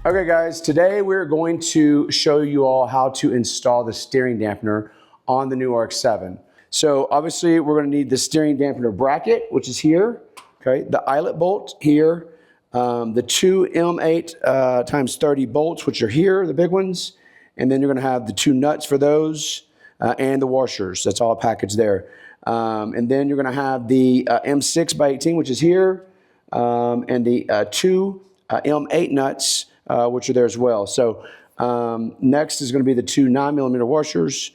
Okay guys, today we're going to show you all how to install the steering dampener on the new RX7. So obviously we're going to need the steering dampener bracket, which is here, okay, the eyelet bolt here, the two M8 times 30 bolts, which are here, the big ones, and then you're going to have the two nuts for those and the washers. That's all packaged there. And then you're going to have the M6 by 18, which is here, and the two M8 nuts, which are there as well. So next is going to be the two 9mm washers.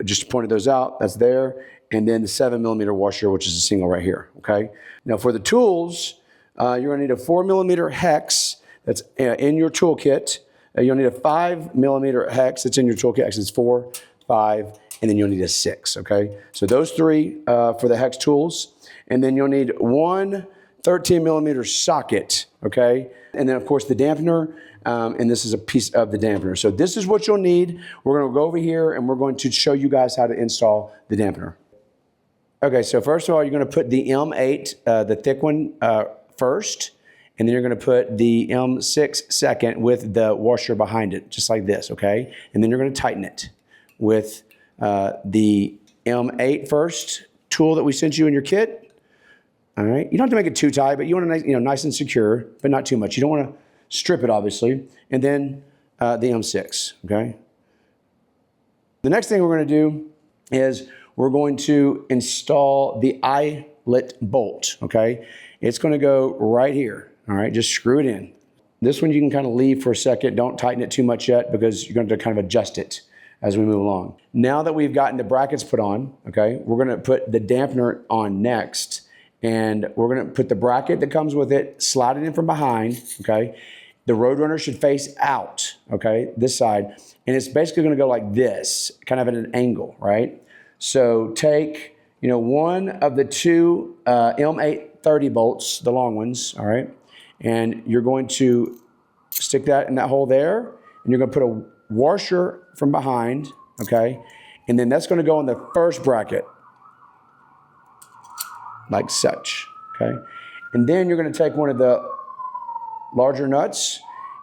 Just pointed those out. That's there. And then the 7mm washer, which is a single right here. Okay. Now for the tools, you're going to need a 4mm hex that's in your toolkit. You'll need a 5mm hex that's in your toolkit. Actually, it's 4, 5, and then you'll need a 6. Okay. So those three for the hex tools, and then you'll need one 13mm socket, okay? And then of course the dampener, and this is a piece of the dampener. So this is what you'll need. We're gonna go over here and we're going to show you guys how to install the dampener. Okay, so first of all, you're gonna put the M8, the thick one, first, and then you're gonna put the M6 second with the washer behind it, just like this, okay? And then you're gonna tighten it with the M8 first tool that we sent you in your kit. All right, you don't have to make it too tight, but you want it nice and secure, but not too much. You don't want to strip it, obviously. And then the M6, okay? The next thing we're going to do is we're going to install the eyelet bolt, okay? It's going to go right here, all right? Just screw it in. This one you can kind of leave for a second. Don't tighten it too much yet because you're going to kind of adjust it as we move along. Now that we've gotten the brackets put on, okay, we're going to put the dampener on next. And we're going to put the bracket that comes with it, slide it in from behind, okay? The RoadRunner should face out, okay, this side. And it's basically going to go like this, kind of at an angle, right? So take, one of the two M8 30 bolts, the long ones, all right? And you're going to stick that in that hole there. And you're going to put a washer from behind, okay? And then that's going to go in the first bracket, like such, okay? And then you're gonna take one of the larger nuts,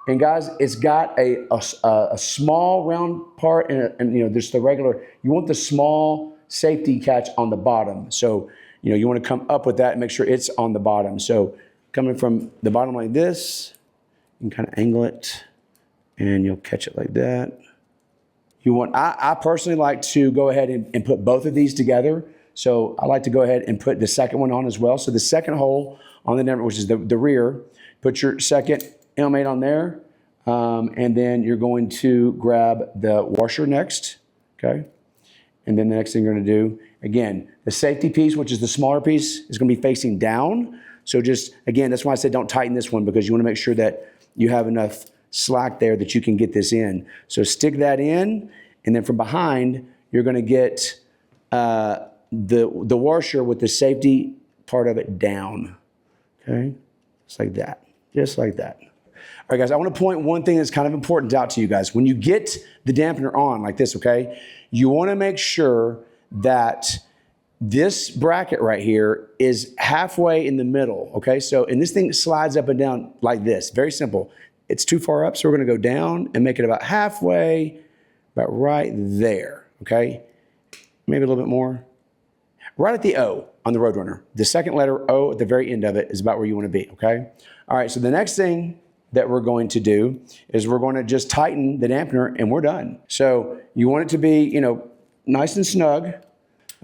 and guys, it's got a small round part, and there's the regular, you want the small safety catch on the bottom. So, you wanna come up with that and make sure it's on the bottom. So coming from the bottom like this, you can kind of angle it, and you'll catch it like that. I personally like to go ahead and put both of these together. So I like to go ahead and put the second one on as well. So the second hole on the dampener, which is the rear, put your second M8 on there. And then you're going to grab the washer next, okay? And then the next thing you're gonna do, again, the safety piece, which is the smaller piece, is gonna be facing down. So just, again, that's why I said don't tighten this one, because you wanna make sure that you have enough slack there that you can get this in. So stick that in, and then from behind, you're gonna get the washer with the safety part of it down, okay? Just like that, just like that. All right, guys, I want to point one thing that's kind of important out to you guys. When you get the dampener on like this, okay, you want to make sure that this bracket right here is halfway in the middle, okay? So, and this thing slides up and down like this, very simple. It's too far up, so we're going to go down and make it about halfway, about right there, okay? Maybe a little bit more. Right at the O on the RoadRunner. The second letter O at the very end of it is about where you want to be, okay? All right, so the next thing that we're going to do is we're going to just tighten the dampener and we're done. So you want it to be, nice and snug.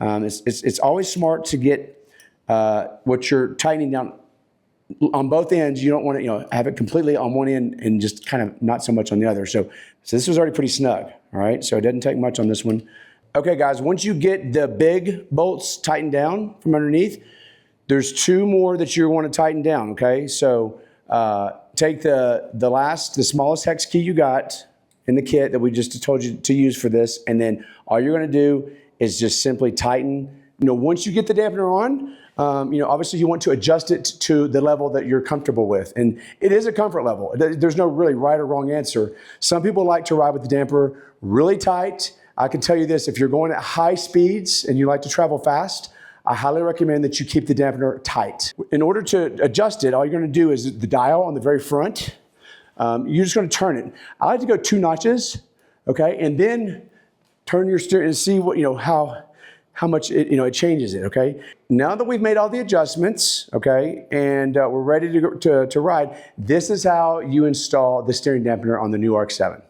It's always smart to get what you're tightening down on both ends. You don't want to, have it completely on one end and just kind of not so much on the other. So this was already pretty snug, all right? So it doesn't take much on this one. Okay, guys, once you get the big bolts tightened down from underneath, there's two more that you want to tighten down, okay? So take the smallest hex key you got in the kit that we just told you to use for this, and then all you're going to do is just simply tighten. Once you get the dampener on, obviously you want to adjust it to the level that you're comfortable with. And it is a comfort level. There's no really right or wrong answer. Some people like to ride with the damper really tight. I can tell you this, if you're going at high speeds and you like to travel fast, I highly recommend that you keep the dampener tight. In order to adjust it, all you're going to do is the dial on the very front. You're just going to turn it. I like to go 2 notches, okay, and then turn your steering and see what, how much it changes it, okay? Now that we've made all the adjustments, okay, and we're ready to ride, this is how you install the steering dampener on the new RX-7.